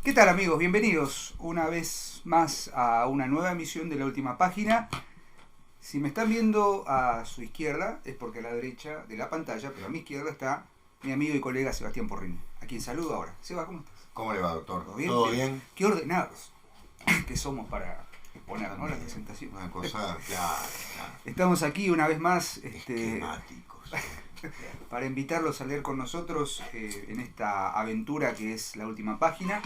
¿Qué tal, amigos? Bienvenidos una vez más a una nueva emisión de La Última Página. Si me están viendo a su izquierda es porque a la derecha de la pantalla, pero a mi izquierda está mi amigo y colega Sebastián Porrini, a quien saludo ahora. Seba, ¿cómo estás? ¿Cómo le va, doctor? ¿Todo bien? ¿Todo bien? Qué ordenados que somos para exponer, ¿no?, la presentación. Una cosa, claro. Estamos aquí una vez más Esquemáticos. para invitarlos a leer con nosotros en esta aventura que es La Última Página.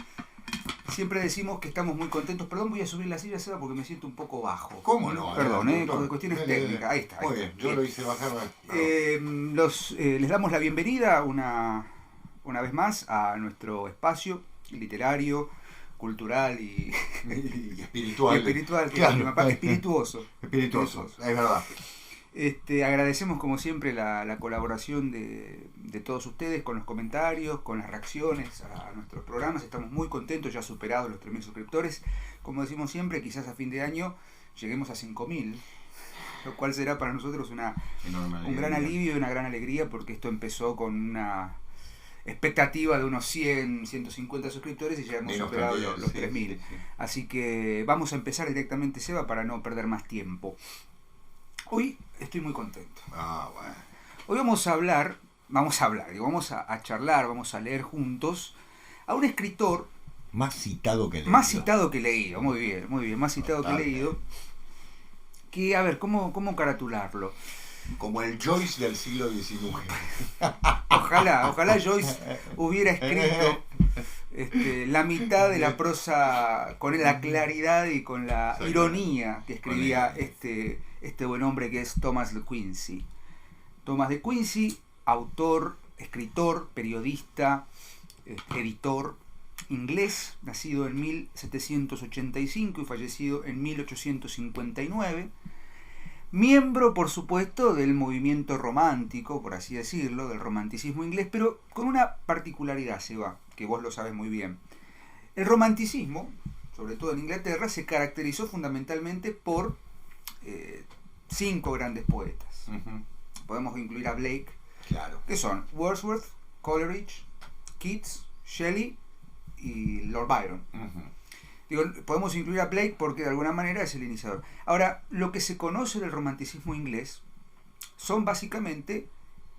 Siempre decimos que estamos muy contentos. Perdón, voy a subir la silla, Seba, porque me siento un poco bajo. ¿Cómo no? Perdón, Doctor, cuestiones dale, técnicas. Ahí está. Muy bien, yo lo hice bajar. Les damos la bienvenida una vez más a nuestro espacio literario, cultural y espiritual. espiritual, que Claro. es La Última Página. Espirituoso. Espirituoso, es verdad. Agradecemos como siempre la colaboración de todos ustedes con los comentarios, con las reacciones a nuestros programas. Estamos muy contentos, ya superados los 3.000 suscriptores. Como decimos siempre, quizás a fin de año lleguemos a 5.000, lo cual será para nosotros un gran alivio y una gran alegría, porque esto empezó con una expectativa de unos 100, 150 suscriptores y ya hemos superado los 3.000. Sí. Así que vamos a empezar directamente, Seba, para no perder más tiempo. Hoy estoy muy contento. Bueno. Hoy vamos a charlar, vamos a leer juntos a un escritor Más citado que leído. más citado que leído, muy bien, más citado que leído, que, a ver, ¿cómo caratularlo? Como el Joyce del siglo XIX. Ojalá Joyce hubiera escrito la mitad de la prosa con la claridad y con la ironía que escribía este buen hombre que es Thomas de Quincey. Thomas de Quincey, autor, escritor, periodista, editor inglés, nacido en 1785 y fallecido en 1859. Miembro, por supuesto, del movimiento romántico, por así decirlo, del romanticismo inglés, pero con una particularidad, Seba, que vos lo sabes muy bien. El romanticismo, sobre todo en Inglaterra, se caracterizó fundamentalmente por 5 grandes poetas. Uh-huh. Podemos incluir a Blake, Claro. que son Wordsworth, Coleridge, Keats, Shelley y Lord Byron. Uh-huh. Podemos incluir a Blake porque de alguna manera es el iniciador. Ahora, lo que se conoce del romanticismo inglés son básicamente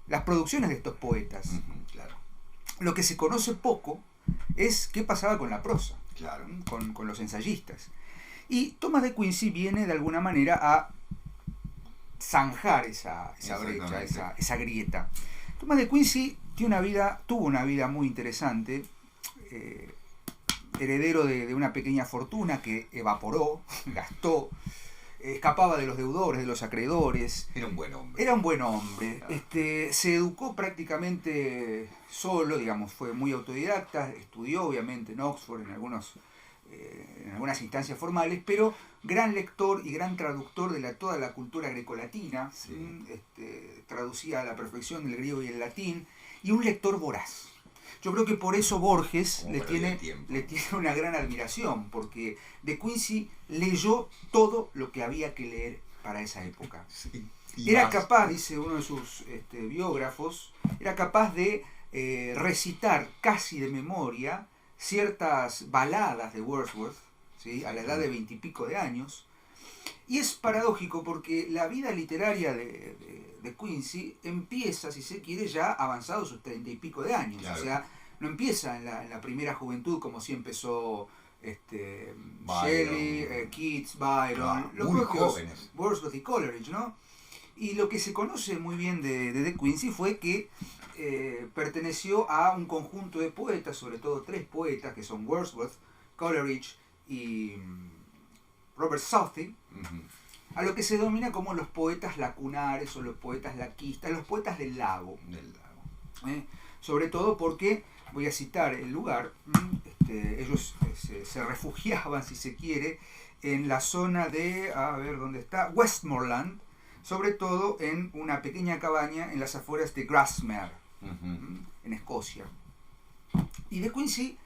las producciones de estos poetas. Uh-huh. Claro. Lo que se conoce poco es qué pasaba con la prosa, Claro. con los ensayistas. Y Thomas de Quincey viene de alguna manera a zanjar esa brecha, esa grieta. Thomas de Quincey tuvo una vida muy interesante, heredero de una pequeña fortuna que evaporó, gastó, escapaba de los deudores, de los acreedores. Era un buen hombre. Era un buen hombre. Se educó prácticamente solo, digamos, fue muy autodidacta, estudió obviamente en Oxford, en algunas instancias formales, pero gran lector y gran traductor de toda la cultura grecolatina. Sí. Traducía a la perfección el griego y el latín, y un lector voraz. Yo creo que por eso Borges le tiene una gran admiración, porque de Quincey leyó todo lo que había que leer para esa época. Sí. Era capaz, dice uno de sus biógrafos, era capaz de recitar casi de memoria ciertas baladas de Wordsworth, ¿sí?, a la edad de 20 y pico de años. Y es paradójico porque la vida literaria de Quincey empieza, si se quiere, ya avanzados sus 30 y pico de años. Claro. O sea, no empieza en la primera juventud como sí empezó Shelley, Keats, Byron, los muy propios jóvenes. Wordsworth y Coleridge, ¿no? Y lo que se conoce muy bien de Quincey fue que perteneció a un conjunto de poetas, sobre todo 3 poetas, que son Wordsworth, Coleridge y Robert Southey, a lo que se denomina como los poetas lacunares o los poetas laquistas, los poetas del lago. Sobre todo porque, voy a citar el lugar, ellos se refugiaban, si se quiere, en la zona de, a ver dónde está, Westmoreland, sobre todo en una pequeña cabaña en las afueras de Grasmere, en Escocia. Y de Quincey,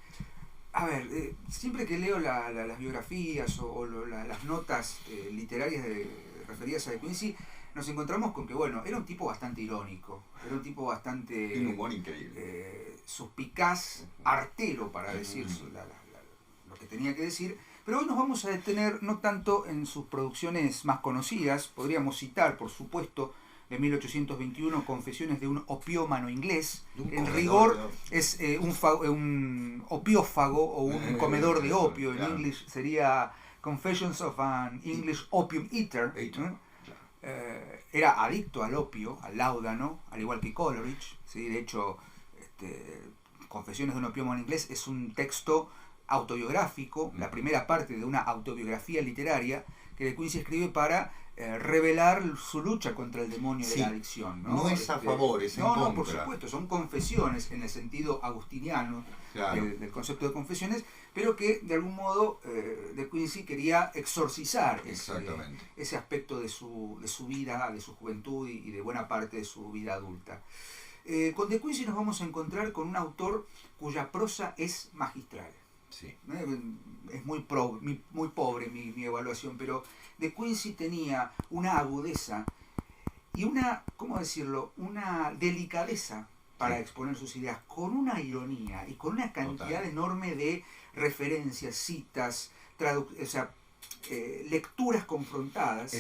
a ver, siempre que leo las biografías o las notas literarias referidas a de Quincey, nos encontramos con que, bueno, era un tipo bastante irónico, era un tipo bastante un humor increíble, suspicaz, artero, para decir lo que tenía que decir, pero hoy nos vamos a detener no tanto en sus producciones más conocidas, podríamos citar, por supuesto, de 1821, Confesiones de un opiómano inglés. En rigor es un opiófago o un comedor de opio, en inglés sería Confessions of an English Opium Eater. Era adicto al opio, al láudano, al igual que Coleridge, ¿sí? De hecho, Confesiones de un opiómano inglés es un texto autobiográfico, la primera parte de una autobiografía literaria que De Quincey escribe para revelar su lucha contra el demonio de la adicción. No es a favor, es en contra. No, por supuesto, son confesiones en el sentido agustiniano del concepto de confesiones, pero que de algún modo De Quincey quería exorcizar ese aspecto de su vida, de su juventud y de buena parte de su vida adulta. Con De Quincey nos vamos a encontrar con un autor cuya prosa es magistral. Sí. Es muy pobre mi evaluación, pero De Quincey tenía una agudeza y una, ¿cómo decirlo?, una delicadeza para exponer sus ideas, con una ironía y con una cantidad enorme de referencias, citas, lecturas confrontadas,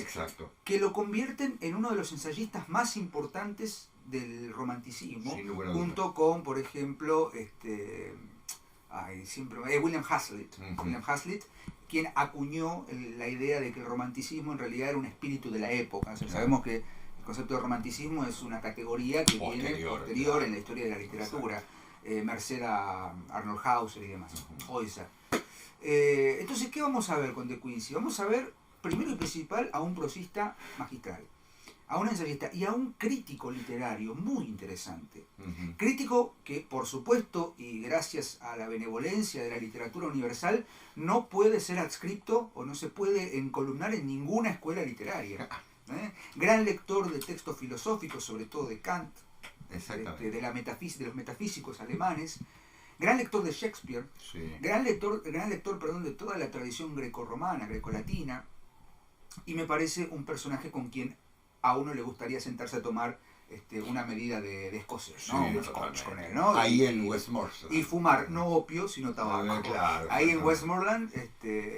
que lo convierten en uno de los ensayistas más importantes del romanticismo, junto con, por ejemplo, William Hazlitt. William Hazlitt, quien acuñó la idea de que el romanticismo en realidad era un espíritu de la época. O sea, sabemos que el concepto de romanticismo es una categoría que viene posterior en la historia de la literatura, merced a Arnold Hauser y demás, Heuser. Entonces, ¿qué vamos a ver con De Quincey? Vamos a ver, primero y principal, a un prosista magistral, a un ensayista y a un crítico literario muy interesante. Crítico que, por supuesto, y gracias a la benevolencia de la literatura universal, no puede ser adscripto o no se puede encolumnar en ninguna escuela literaria. Gran lector de textos filosóficos, sobre todo de Kant, de los metafísicos alemanes. Gran lector de Shakespeare, gran lector de toda la tradición grecorromana, grecolatina, y me parece un personaje con quien a uno le gustaría sentarse a tomar una medida de escocés, ¿no? Un scotch con él, ¿no? Ahí en Westmoreland. Y fumar, no opio, sino tabaco. Ahí en Westmoreland.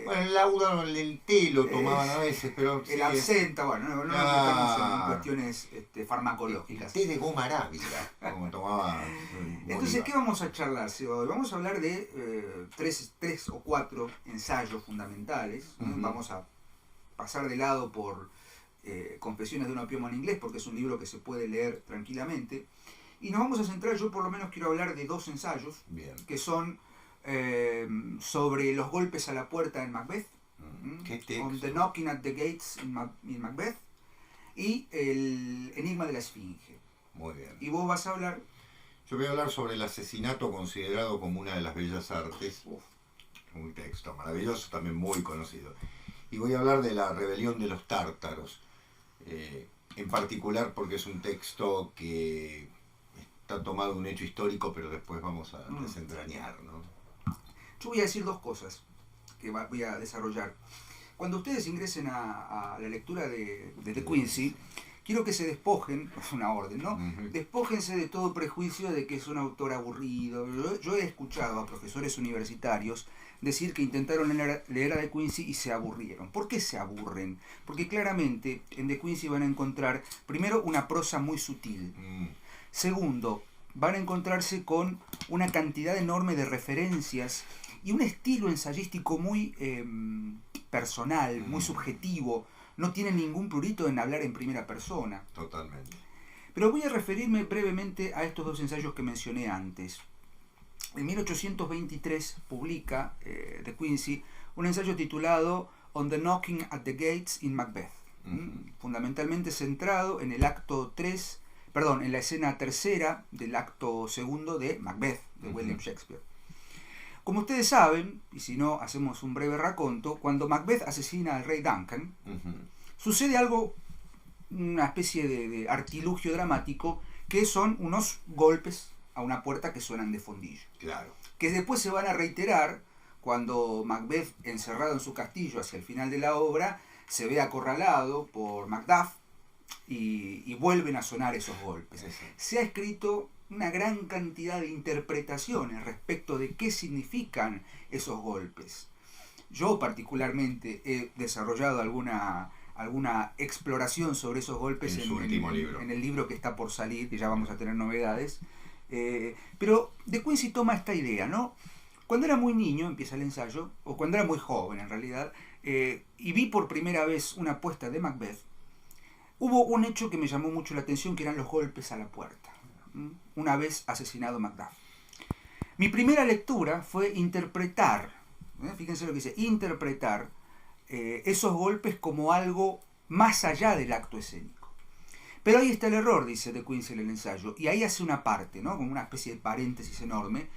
Bueno, el láudano, el té lo tomaban a veces, pero. El absenta, bueno, no nos metamos en cuestiones farmacológicas. El té de goma arábiga, como tomaba. Entonces, ¿qué vamos a charlar hoy? Vamos a hablar de tres o cuatro ensayos fundamentales. Vamos a pasar de lado por Confesiones de un opiómano inglés, porque es un libro que se puede leer tranquilamente, y nos vamos a centrar, yo por lo menos quiero hablar de dos ensayos. Bien. Que son sobre los golpes a la puerta en Macbeth, On the Knocking at the Gates in Macbeth, y el Enigma de la Esfinge. Muy bien. Y vos vas a hablar... Yo voy a hablar sobre el asesinato considerado como una de las bellas artes. Un texto maravilloso, también muy conocido. Y voy a hablar de la rebelión de los tártaros, en particular porque es un texto que está tomado de un hecho histórico, pero después vamos a desentrañar, ¿no? Yo voy a decir dos cosas que voy a desarrollar. Cuando ustedes ingresen a la lectura de De Quincey, quiero que se despojen, es una orden, ¿no? Despójense de todo prejuicio de que es un autor aburrido. Yo he escuchado a profesores universitarios decir que intentaron leer a De Quincey y se aburrieron. ¿Por qué se aburren? Porque claramente en De Quincey van a encontrar, primero, una prosa muy sutil. Segundo, van a encontrarse con una cantidad enorme de referencias y un estilo ensayístico muy personal, muy subjetivo. No tiene ningún prurito en hablar en primera persona. Totalmente. Pero voy a referirme brevemente a estos dos ensayos que mencioné antes. En 1823 publica De Quincey un ensayo titulado On the Knocking at the Gates in Macbeth, fundamentalmente centrado en el acto 3, en la escena tercera del acto segundo de Macbeth, de William Shakespeare. Como ustedes saben, y si no hacemos un breve raconto, cuando Macbeth asesina al rey Duncan, sucede algo, una especie de artilugio dramático, que son unos golpes a una puerta que suenan de fondillo. Claro. Que después se van a reiterar cuando Macbeth, encerrado en su castillo hacia el final de la obra, se ve acorralado por Macduff y vuelven a sonar esos golpes. Se ha escrito una gran cantidad de interpretaciones respecto de qué significan esos golpes. Yo particularmente he desarrollado alguna exploración sobre esos golpes en su último libro. En el libro que está por salir, que ya vamos a tener novedades. Pero De Quincey toma esta idea, ¿no? Cuando era muy niño, empieza el ensayo, o cuando era muy joven en realidad, y vi por primera vez una puesta de Macbeth, hubo un hecho que me llamó mucho la atención, que eran los golpes a la puerta, una vez asesinado Macduff. Mi primera lectura fue interpretar, fíjense lo que dice, interpretar esos golpes como algo más allá del acto escénico. Pero ahí está el error, dice De Quincey en el ensayo, y ahí hace una parte, ¿no? Como una especie de paréntesis enorme.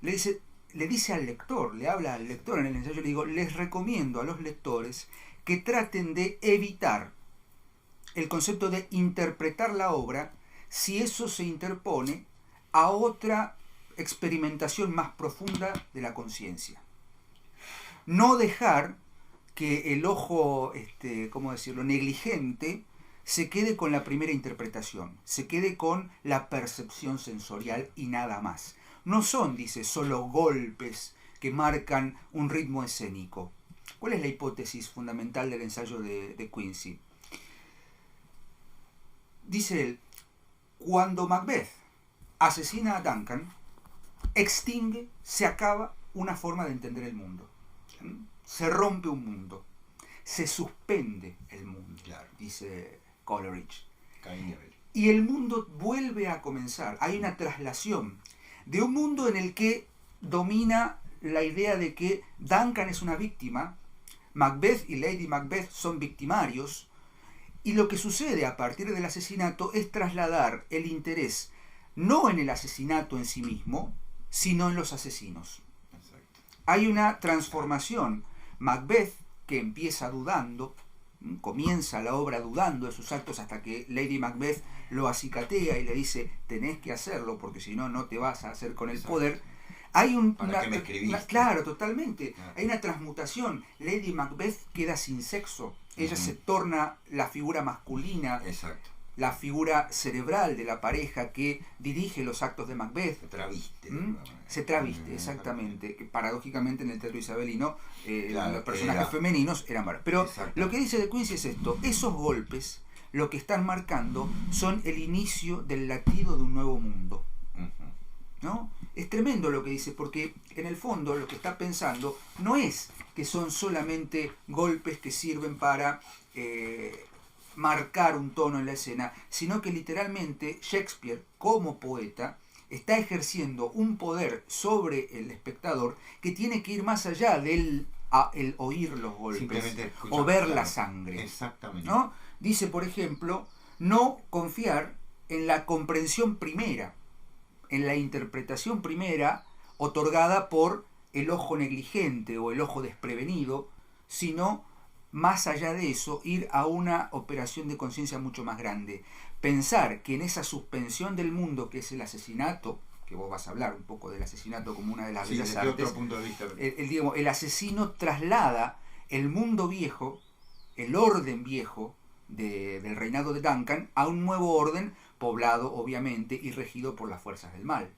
Le dice al lector, le habla al lector en el ensayo, le digo, les recomiendo a los lectores que traten de evitar el concepto de interpretar la obra si eso se interpone a otra experimentación más profunda de la conciencia. No dejar que el ojo, ¿cómo decirlo?, negligente se quede con la primera interpretación, se quede con la percepción sensorial y nada más. No son, dice, solo golpes que marcan un ritmo escénico. ¿Cuál es la hipótesis fundamental del ensayo de Quincey? Dice él, cuando Macbeth asesina a Duncan, extingue, se acaba una forma de entender el mundo. Se rompe un mundo. Se suspende el mundo, claro, dice Coleridge. Caín y el mundo vuelve a comenzar. Hay una traslación de un mundo en el que domina la idea de que Duncan es una víctima, Macbeth y Lady Macbeth son victimarios, y lo que sucede a partir del asesinato es trasladar el interés no en el asesinato en sí mismo, sino en los asesinos. Exacto. Hay una transformación. Macbeth, que empieza dudando, comienza la obra dudando de sus actos hasta que Lady Macbeth lo acicatea y le dice, tenés que hacerlo porque si no, no te vas a hacer con el Exacto. poder. Hay claro, totalmente. Hay una transmutación. Lady Macbeth queda sin sexo. Ella se torna la figura masculina. Exacto. La figura cerebral de la pareja que dirige los actos de Macbeth. Se traviste, exactamente. Que paradójicamente en el teatro isabelino los personajes femeninos eran varones. Pero lo que dice De Quincey es esto: esos golpes lo que están marcando son el inicio del latido de un nuevo mundo. ¿No? Es tremendo lo que dice, porque en el fondo lo que está pensando no es que son solamente golpes que sirven para marcar un tono en la escena, sino que literalmente Shakespeare, como poeta, está ejerciendo un poder sobre el espectador que tiene que ir más allá del el oír los golpes o ver la sangre. Exactamente. ¿No? Dice, por ejemplo, no confiar en la comprensión primera, en la interpretación primera otorgada por el ojo negligente o el ojo desprevenido, sino más allá de eso, ir a una operación de conciencia mucho más grande. Pensar que en esa suspensión del mundo que es el asesinato, que vos vas a hablar un poco del asesinato como una de las bellas artes, otro punto de vista. El asesino traslada el mundo viejo, el orden viejo del reinado de Duncan, a un nuevo orden poblado obviamente y regido por las fuerzas del mal.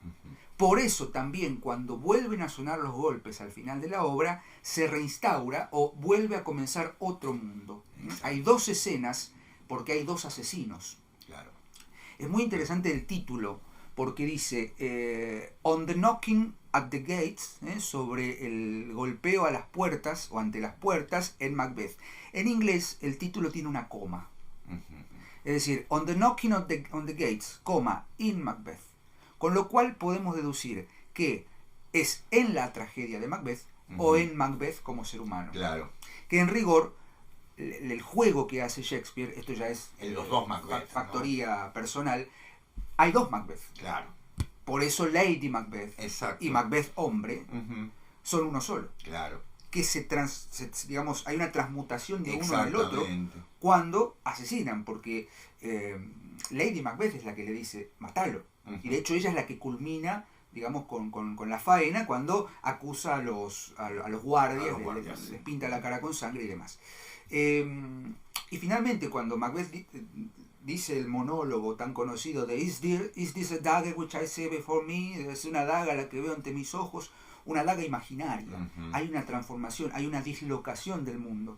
Por eso también cuando vuelven a sonar los golpes al final de la obra, se reinstaura o vuelve a comenzar otro mundo. Hay dos escenas porque hay dos asesinos. Claro. Es muy interesante el título porque dice On the Knocking at the Gates, sobre el golpeo a las puertas o ante las puertas en Macbeth. En inglés el título tiene una coma. Es decir, On the Knocking on the Gates, coma, in Macbeth. Con lo cual podemos deducir que es en la tragedia de Macbeth o en Macbeth como ser humano. Claro. Que en rigor, el juego que hace Shakespeare, esto ya es los dos Macbeth, factoría personal, hay dos Macbeth. Claro. Por eso Lady Macbeth y Macbeth hombre son uno solo. Claro. Que digamos, hay una transmutación de uno en el otro cuando asesinan, porque Lady Macbeth es la que le dice, matalo. Y de hecho ella es la que culmina, digamos, con la faena cuando acusa a los guardias, les pinta la cara con sangre y demás. Y finalmente cuando Macbeth dice el monólogo tan conocido de Is this a dagger which I see before me? Es una daga la que veo ante mis ojos, una daga imaginaria. Hay una transformación, hay una dislocación del mundo.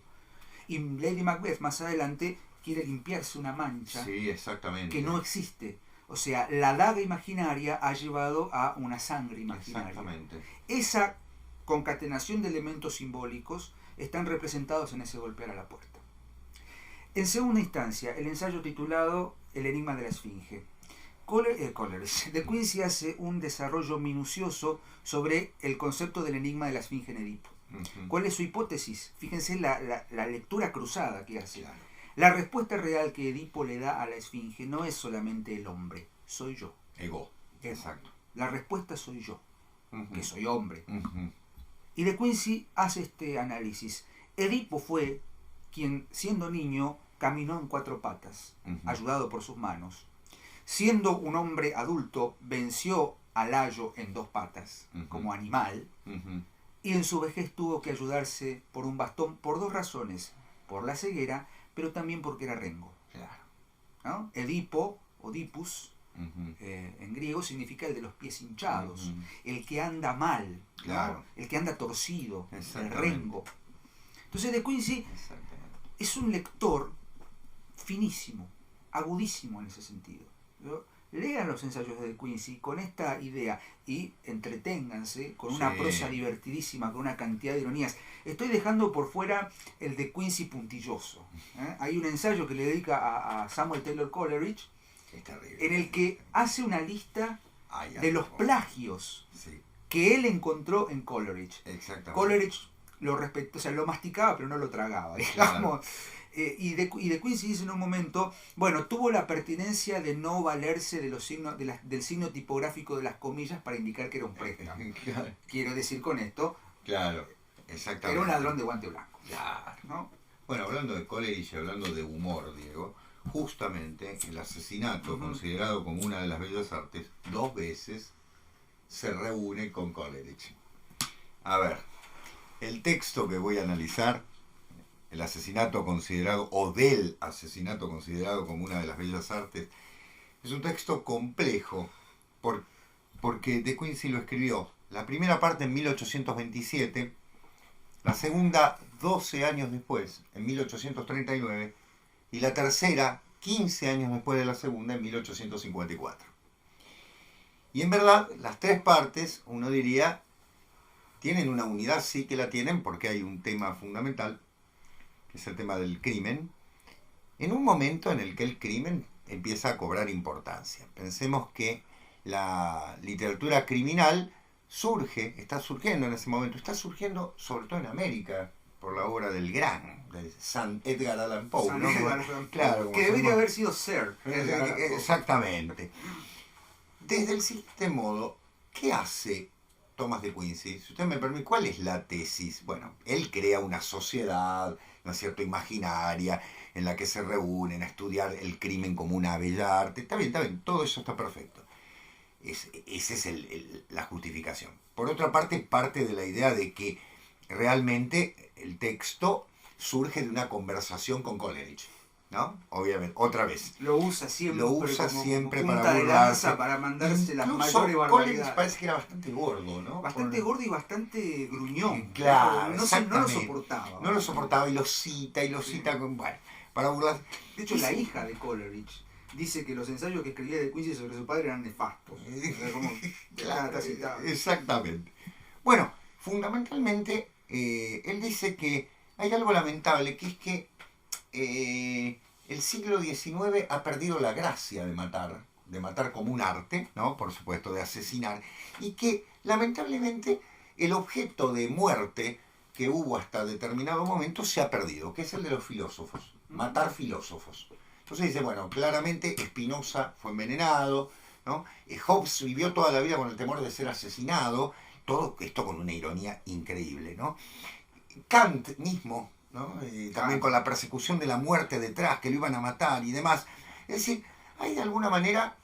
Y Lady Macbeth más adelante quiere limpiarse una mancha que no existe. O sea, la daga imaginaria ha llevado a una sangre imaginaria. Exactamente. Esa concatenación de elementos simbólicos están representados en ese golpear a la puerta. En segunda instancia, el ensayo titulado El enigma de la esfinge. Coleridge. De Quincey hace un desarrollo minucioso sobre el concepto del enigma de la esfinge en Edipo. ¿Cuál es su hipótesis? Fíjense la lectura cruzada que hace. Claro. La respuesta real que Edipo le da a la esfinge no es solamente el hombre, soy yo. Ego. Exacto. La respuesta soy yo, que soy hombre. Y De Quincey hace este análisis. Edipo fue quien, siendo niño, caminó en 4 patas, ayudado por sus manos. Siendo un hombre adulto, venció a Layo en 2 patas, como animal, y en su vejez tuvo que ayudarse por un bastón por 2 razones: por la ceguera, pero también porque era rengo. Claro. ¿No? Edipo, o dipus, en griego significa el de los pies hinchados, el que anda mal, claro, ¿no? El que anda torcido, el rengo. Entonces De Quincey es un lector finísimo, agudísimo en ese sentido. Lean los ensayos de De Quincey con esta idea y entreténganse con una prosa divertidísima, con una cantidad de ironías. Estoy dejando por fuera el De Quincey puntilloso. Hay un ensayo que le dedica a Samuel Taylor Coleridge, en el que hace una lista de los plagios que él encontró en Coleridge. Coleridge lo respetó, o sea, lo masticaba pero no lo tragaba, digamos. Claro. Y de Quincey dice en un momento, bueno, tuvo la pertinencia de no valerse de los signos, del signo tipográfico de las comillas para indicar que era un préstamo. Claro. Quiero decir con esto, claro, exactamente, era un ladrón de guante blanco. Claro. ¿No? Bueno, hablando de Coleridge y hablando de humor, Diego, justamente el asesinato, considerado como una de las bellas artes, 2 veces se reúne con Coleridge. A ver, el texto que voy a analizar, el asesinato considerado, o del asesinato considerado como una de las bellas artes, es un texto complejo, porque De Quincey lo escribió la primera parte en 1827, la segunda 12 años después, en 1839, y la tercera 15 años después de la segunda, en 1854. Y en verdad, las 3 partes, uno diría, tienen una unidad, sí que la tienen, porque hay un tema fundamental, que es el tema del crimen, en un momento en el que el crimen empieza a cobrar importancia. Pensemos que la literatura criminal está surgiendo en ese momento, está surgiendo sobre todo en América, por la obra del gran, de San Edgar Allan Poe, ¿no? Claro, que debería haber sido Sir. Exactamente. Desde el siguiente modo, ¿qué hace Thomas de Quincey? Si usted me permite, ¿cuál es la tesis? Bueno, él crea una sociedad, ¿no es cierto?, imaginaria, en la que se reúnen a estudiar el crimen como una bella arte. Está bien, todo eso está perfecto. Esa es la justificación. Por otra parte, parte de la idea de que realmente el texto surge de una conversación con Coleridge, ¿no? Obviamente, otra vez. Lo usa siempre como para burlarse, para mandarse las mayores barbaridades. Coleridge parece que era bastante gordo, ¿no? Bastante gordo y bastante gruñón. Claro, no lo soportaba. No lo soportaba y lo cita, bueno, para burlarse. De hecho, la hija de Coleridge dice que los ensayos que escribía De Quincey sobre su padre eran nefastos. Claro, exactamente. Bueno, fundamentalmente, él dice que hay algo lamentable, que es que el siglo XIX ha perdido la gracia de matar como un arte, ¿no? Por supuesto, de asesinar, y que lamentablemente el objeto de muerte que hubo hasta determinado momento se ha perdido, que es el de los filósofos, matar filósofos. Entonces dice, bueno, claramente Spinoza fue envenenado, ¿no? Hobbes vivió toda la vida con el temor de ser asesinado, todo esto con una ironía increíble, ¿no? Kant mismo, ¿no? También con la persecución de la muerte detrás, que lo iban a matar y demás. Es decir, hay de alguna manera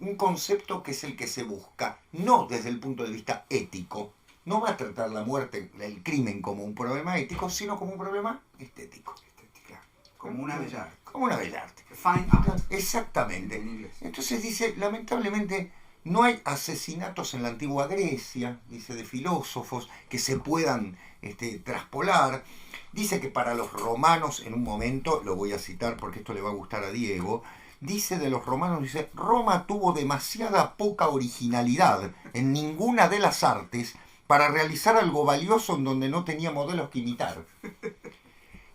un concepto que es el que se busca, no desde el punto de vista ético, no va a tratar la muerte, el crimen como un problema ético, sino como un problema estético. Como una bella arte. Como una bella arte. Fine art. Exactamente. En inglés. Entonces dice, lamentablemente no hay asesinatos en la antigua Grecia, dice, de filósofos que se puedan traspolar. Dice que para los romanos, en un momento, lo voy a citar porque esto le va a gustar a Diego, dice de los romanos, dice, Roma tuvo demasiada poca originalidad en ninguna de las artes para realizar algo valioso en donde no tenía modelos que imitar.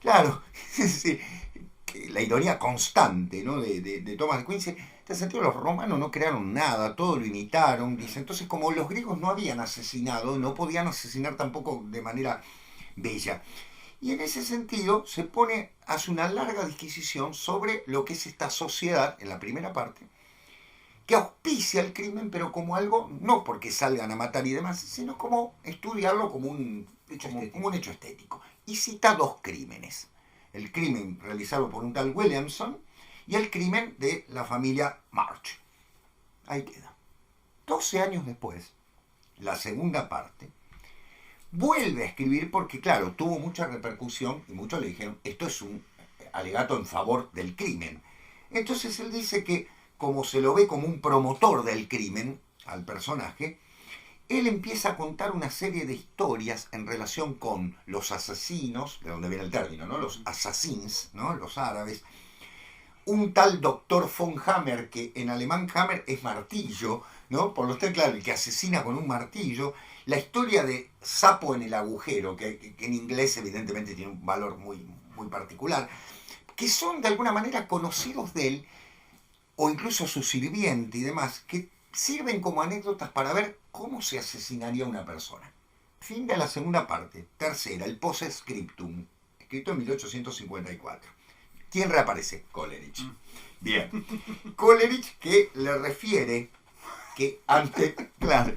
Claro, sí, la ironía constante, ¿no? de Thomas de Quincy. En este sentido, los romanos no crearon nada, todo lo imitaron, dice. Entonces, como los griegos no habían asesinado, no podían asesinar tampoco de manera bella. Y en ese sentido hace una larga disquisición sobre lo que es esta sociedad, en la primera parte, que auspicia el crimen, pero como algo, no porque salgan a matar y demás, sino como estudiarlo como un hecho estético. Y cita dos crímenes. El crimen realizado por un tal Williamson y el crimen de la familia March. Ahí queda. 12 años después, la segunda parte, vuelve a escribir porque, claro, tuvo mucha repercusión y muchos le dijeron, esto es un alegato en favor del crimen. Entonces él dice que, como se lo ve como un promotor del crimen al personaje, él empieza a contar una serie de historias en relación con los asesinos, de donde viene el término, ¿no? Los assassins, ¿no? Los árabes. Un tal doctor von Hammer, que en alemán Hammer es martillo, ¿no? Por lo tanto, claro, el que asesina con un martillo. La historia de sapo en el agujero, que en inglés evidentemente tiene un valor muy, muy particular, que son de alguna manera conocidos de él, o incluso su sirviente y demás, que sirven como anécdotas para ver cómo se asesinaría una persona. Fin de la segunda parte. Tercera, el post-scriptum, escrito en 1854. ¿Quién reaparece? Coleridge. Bien. Coleridge, que le refiere que antes... Claro.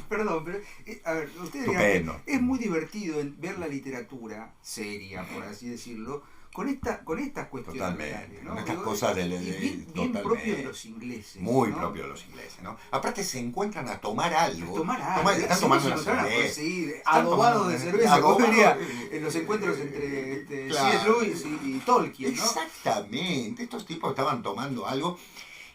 Perdón, pero a ver, ustedes dirán, es muy divertido ver la literatura seria, por así decirlo, con estas cuestiones. Totalmente, ¿no? con estas cosas bien propio de los ingleses. Muy ¿no? propio de los ingleses, ¿no? Aparte se encuentran a tomar algo. Están tomando una cerveza. Sí, adobado de cerveza, como diría en los encuentros entre C.S. Lewis y Tolkien, ¿no? Exactamente, estos tipos estaban tomando algo.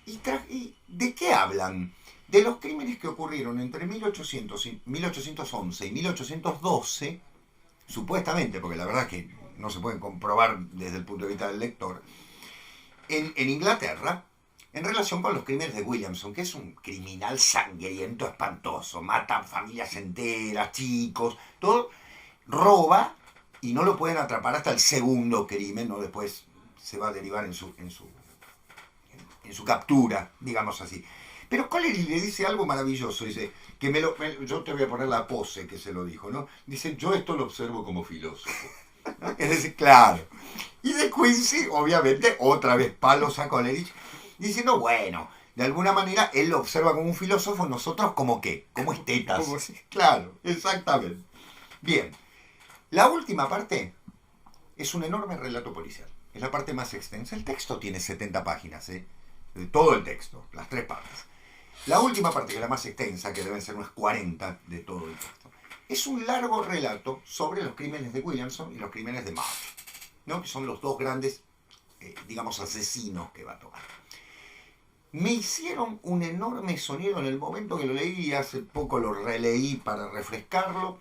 ¿Y de qué hablan? De los crímenes que ocurrieron entre 1811 y 1812, supuestamente, porque la verdad es que no se pueden comprobar desde el punto de vista del lector, en Inglaterra, en relación con los crímenes de Williamson, que es un criminal sangriento, espantoso, mata familias enteras, chicos, todo, roba y no lo pueden atrapar hasta el segundo crimen, ¿no? Después se va a derivar en su captura, digamos así. Pero Coleridge le dice algo maravilloso, dice, que yo te voy a poner la pose que se lo dijo, ¿no? Dice, yo esto lo observo como filósofo. Es decir, claro. Y de Quincy, obviamente, otra vez palos a Coleridge, diciendo, bueno, de alguna manera él lo observa como un filósofo, nosotros como qué, como estetas. Claro, exactamente. Bien, la última parte es un enorme relato policial. Es la parte más extensa. El texto tiene 70 páginas, de todo el texto, las tres partes. La última parte, que es la más extensa, que deben ser unas 40 de todo el texto, es un largo relato sobre los crímenes de Williamson y los crímenes de March, ¿no? Que son los dos grandes, digamos, asesinos que va a tomar. Me hicieron un enorme sonido en el momento que lo leí, y hace poco lo releí para refrescarlo,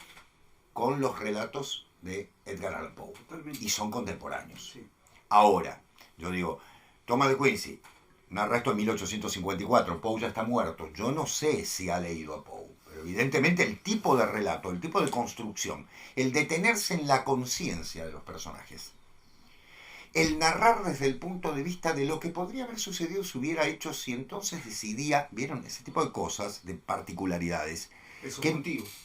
con los relatos de Edgar Allan Poe. Totalmente. Y son contemporáneos. Sí. Ahora, yo digo, Thomas de Quincy narra esto en 1854, Poe ya está muerto. Yo no sé si ha leído a Poe, pero evidentemente el tipo de relato, el tipo de construcción, el detenerse en la conciencia de los personajes, el narrar desde el punto de vista de lo que podría haber sucedido si hubiera hecho, si entonces decidía, vieron, ese tipo de cosas, de particularidades,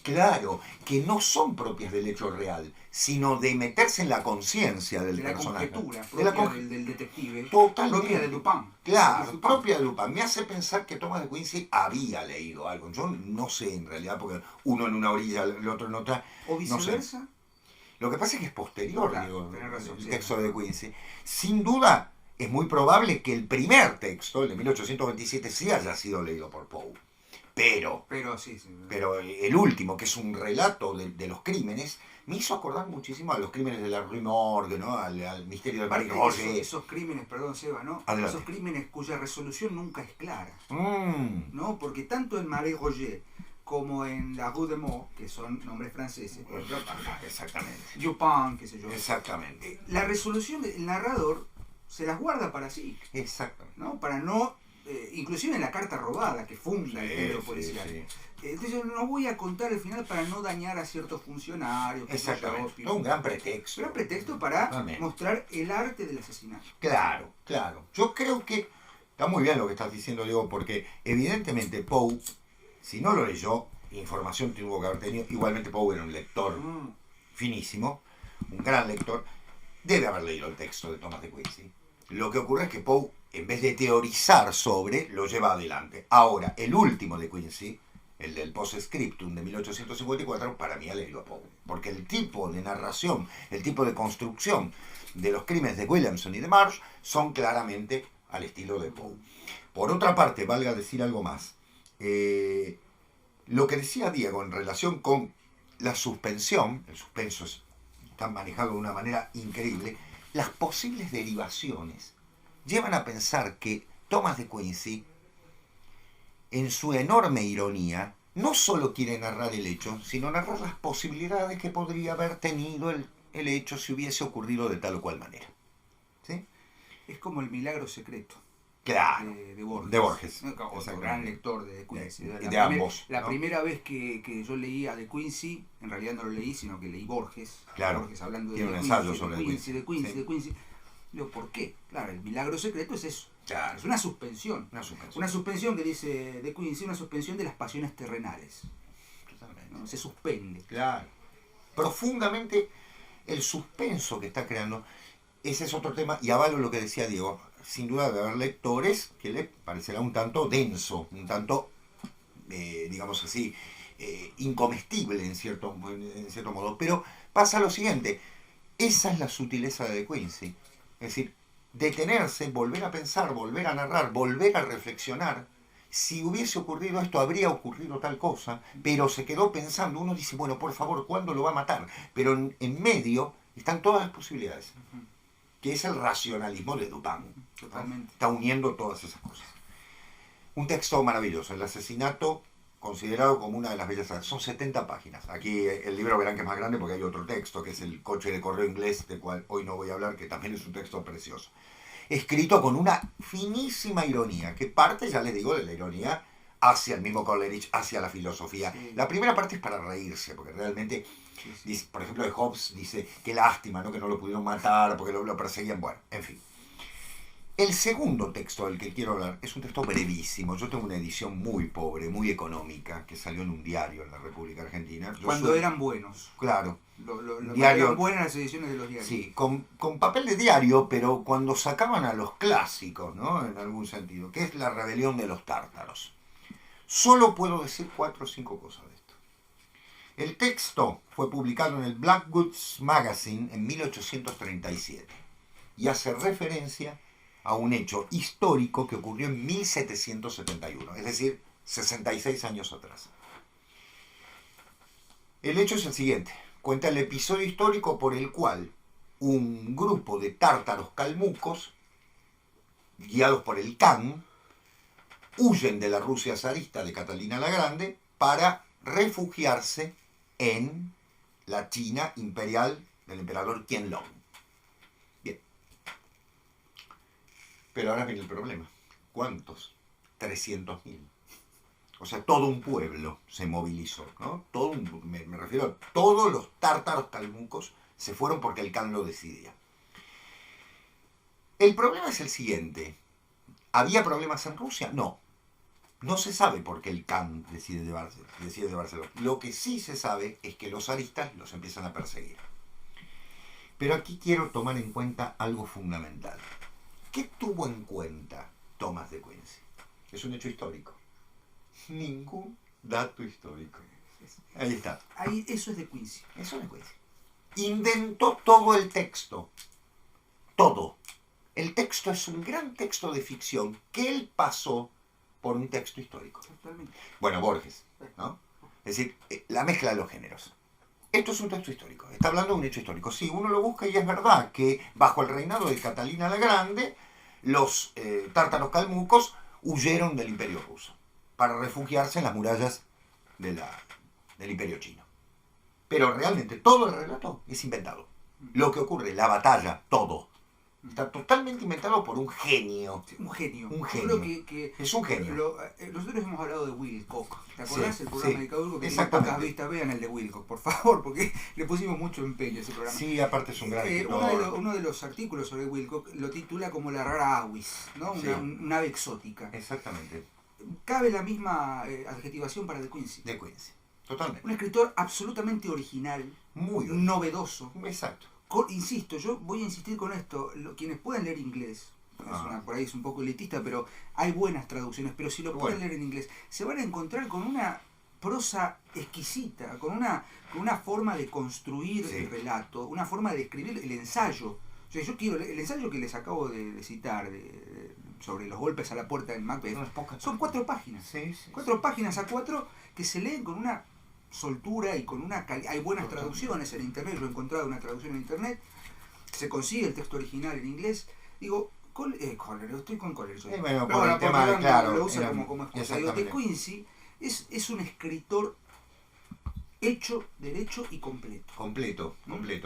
claro, que no son propias del hecho real, sino de meterse en la conciencia del personaje. De la conjetura del detective. Totalmente. Propia de Dupin. Claro, propia de Dupin. Me hace pensar que Thomas de Quincy había leído algo. Yo no sé en realidad, porque uno en una orilla, el otro en otra. ¿O viceversa? No sé. Lo que pasa es que es posterior, claro, digo, razón, el texto de Quincy. Sin duda, es muy probable que el primer texto, el de 1827, sí haya sido leído por Poe. Pero sí. Pero el último, que es un relato de los crímenes, me hizo acordar muchísimo a los crímenes de la Rue Morgue, ¿no? Al misterio de Marie Roget. Esos crímenes, perdón Seba, ¿no? Adelante. Esos crímenes cuya resolución nunca es clara. ¿No? Porque tanto en Marie Roget como en la Rue de Meaux, que son nombres franceses, por ejemplo, exactamente. Dupin, qué sé yo. Exactamente. La resolución del narrador se las guarda para sí. Exactamente. ¿No? Para no... inclusive en la carta robada que funda el género policial. Sí. Entonces yo no voy a contar el final para no dañar a ciertos funcionarios. Exactamente. Un gran pretexto. Un gran pretexto para mostrar el arte del asesinato. Claro. Yo creo que está muy bien lo que estás diciendo, Diego, porque evidentemente Poe, si no lo leyó, información tuvo que haber tenido. Igualmente Poe era un lector finísimo, un gran lector. Debe haber leído el texto de Thomas de Quincey. Lo que ocurre es que Poe, en vez de teorizar sobre, lo lleva adelante. Ahora, el último de Quincey, el del Post-Scriptum de 1854, para mí ha leído a Poe. Porque el tipo de narración, el tipo de construcción de los crímenes de Williamson y de Marsh son claramente al estilo de Poe. Por otra parte, valga decir algo más. Lo que decía Diego en relación con la suspensión, el suspenso está manejado de una manera increíble, las posibles derivaciones llevan a pensar que Thomas de Quincey, en su enorme ironía, no solo quiere narrar el hecho, sino narrar las posibilidades que podría haber tenido el hecho si hubiese ocurrido de tal o cual manera. ¿Sí? Es como el milagro secreto. Claro, de Borges. De Borges. Otro gran lector de Quincey. De ambos. La primera vez que yo leía de Quincey, en realidad no lo leí, sino que leí Borges. Claro. Borges hablando Tiene de un Quincey, ensayo sobre de Quincey. Digo, ¿por qué? Claro, el milagro secreto es eso. Claro. Es una suspensión. Una suspensión que dice de Quincey, una suspensión de las pasiones terrenales. Totalmente. ¿No? Se suspende. Claro. Profundamente el suspenso que está creando, ese es otro tema, y avalo lo que decía Diego. Sin duda debe haber lectores que les parecerá un tanto denso, un tanto, digamos así, incomestible en cierto modo. Pero pasa lo siguiente, esa es la sutileza de Quincey. Es decir, detenerse, volver a pensar, volver a narrar, volver a reflexionar. Si hubiese ocurrido esto, habría ocurrido tal cosa, pero se quedó pensando. Uno dice, bueno, por favor, ¿cuándo lo va a matar? Pero en medio están todas las posibilidades, que es el racionalismo de Dupin. Totalmente. Está uniendo todas esas cosas. Un texto maravilloso, el asesinato considerado como una de las bellas artes. Son 70 páginas. Aquí el libro verán que es más grande porque hay otro texto, que es el coche de correo inglés, del cual hoy no voy a hablar, que también es un texto precioso. Escrito con una finísima ironía, que parte, ya les digo, de la ironía hacia el mismo Coleridge, hacia la filosofía. Sí. La primera parte es para reírse, porque realmente, dice, por ejemplo, de Hobbes dice, qué lástima, ¿no? Que no lo pudieron matar, porque lo perseguían. Bueno, en fin. El segundo texto del que quiero hablar es un texto brevísimo. Yo tengo una edición muy pobre, muy económica, que salió en un diario en la República Argentina. Cuando eran buenos. Claro. Diario, eran buenas las ediciones de los diarios. Sí, con papel de diario, pero cuando sacaban a los clásicos, ¿no? En algún sentido, que es La rebelión de los tártaros. Solo puedo decir 4 o 5 cosas de esto. El texto fue publicado en el Blackwood's Magazine en 1837 y hace referencia a un hecho histórico que ocurrió en 1771, es decir, 66 años atrás. El hecho es el siguiente, cuenta el episodio histórico por el cual un grupo de tártaros calmucos, guiados por el Khan, huyen de la Rusia zarista de Catalina la Grande para refugiarse en la China imperial del emperador Qianlong. Pero ahora viene el problema. ¿Cuántos? 300.000. O sea, todo un pueblo se movilizó, ¿no? Me refiero a todos los tártaros calmucos se fueron porque el Khan lo decidía. El problema es el siguiente. ¿Había problemas en Rusia? No. No se sabe por qué el Khan decide llevárselo. Lo que sí se sabe es que los zaristas los empiezan a perseguir. Pero aquí quiero tomar en cuenta algo fundamental. ¿Qué tuvo en cuenta Thomas de Quincey? Es un hecho histórico. Ningún dato histórico. Ahí está. Eso es de Quincey. Eso es de Quincey. Inventó todo el texto. Todo. El texto es un gran texto de ficción que él pasó por un texto histórico. Totalmente. Bueno, Borges, ¿no? Es decir, la mezcla de los géneros. Esto es un texto histórico, está hablando de un hecho histórico. Sí, uno lo busca y es verdad que bajo el reinado de Catalina la Grande, los tártaros calmucos huyeron del Imperio ruso para refugiarse en las murallas del Imperio chino. Pero realmente todo el relato es inventado. Lo que ocurre, la batalla, todo, está totalmente inventado por un genio. Sí, un genio. Un genio. Yo creo que Es un genio. nosotros hemos hablado de Wilcock. ¿Te acordás? Sí, El programa sí, de Wilcock, que exactamente. pocas vistas, vean el de Wilcock, por favor, porque le pusimos mucho empeño a ese programa. Sí, aparte es un gran escritor. Uno de los artículos sobre Wilcock lo titula como la rara avis, ¿no? Sí. Una ave exótica. Exactamente. Cabe la misma adjetivación para De Quincey. De Quincy. Totalmente. Un escritor absolutamente original, Muy novedoso. Exacto. Insisto, yo voy a insistir con esto, quienes puedan leer inglés, por ahí es un poco elitista, pero hay buenas traducciones, pero si lo pueden leer en inglés, se van a encontrar con una prosa exquisita, con una forma de construir el relato, una forma de escribir el ensayo. O sea, yo quiero el ensayo que les acabo de citar sobre los golpes a la puerta del Macbeth, son 4 páginas. Sí, 4 páginas a 4 que se leen con una soltura y con una calidad. Hay buenas traducciones en internet, yo he encontrado una traducción en internet, se consigue el texto original en inglés. Digo, Coleridge, estoy con Coleridge. Bueno, por el tema de, claro, lo usa como excusa. Digo, De Quincey es un escritor hecho, derecho y completo. Completo.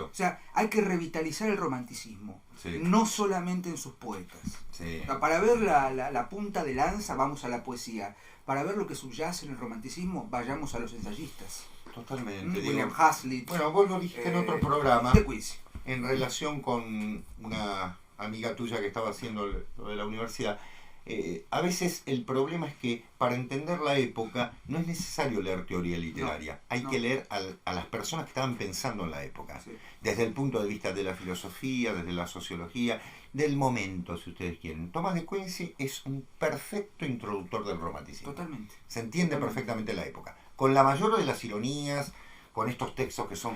O sea, hay que revitalizar el romanticismo, no solamente en sus poetas. Sí. O sea, para ver la punta de lanza, vamos a la poesía. Para ver lo que subyace en el romanticismo, vayamos a los ensayistas. Totalmente. William Hazlitt. Bueno, vos lo dijiste en otro programa, De Quincey. en relación con una amiga tuya que estaba haciendo lo de la universidad. A veces el problema es que para entender la época no es necesario leer teoría literaria, hay que leer a las personas que estaban pensando en la época, desde el punto de vista de la filosofía, desde la sociología, del momento, si ustedes quieren. Thomas de Quincey es un perfecto introductor del romanticismo. Totalmente. Se entiende perfectamente la época, con la mayor de las ironías, con estos textos que son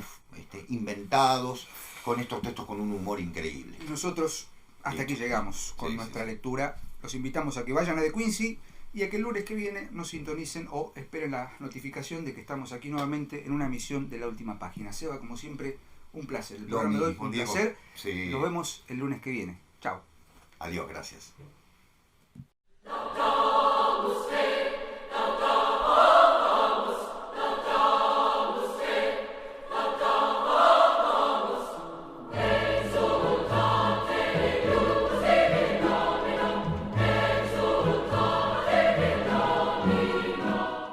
inventados, con estos textos con un humor increíble. Y nosotros hasta aquí llegamos con nuestra lectura. Los invitamos a que vayan a De Quincey y a que el lunes que viene nos sintonicen o esperen la notificación de que estamos aquí nuevamente en una emisión de La Última Página. Seba, como siempre, un placer. El programa de hoy, un placer. Nos vemos el lunes que viene. Chao. Adiós, gracias.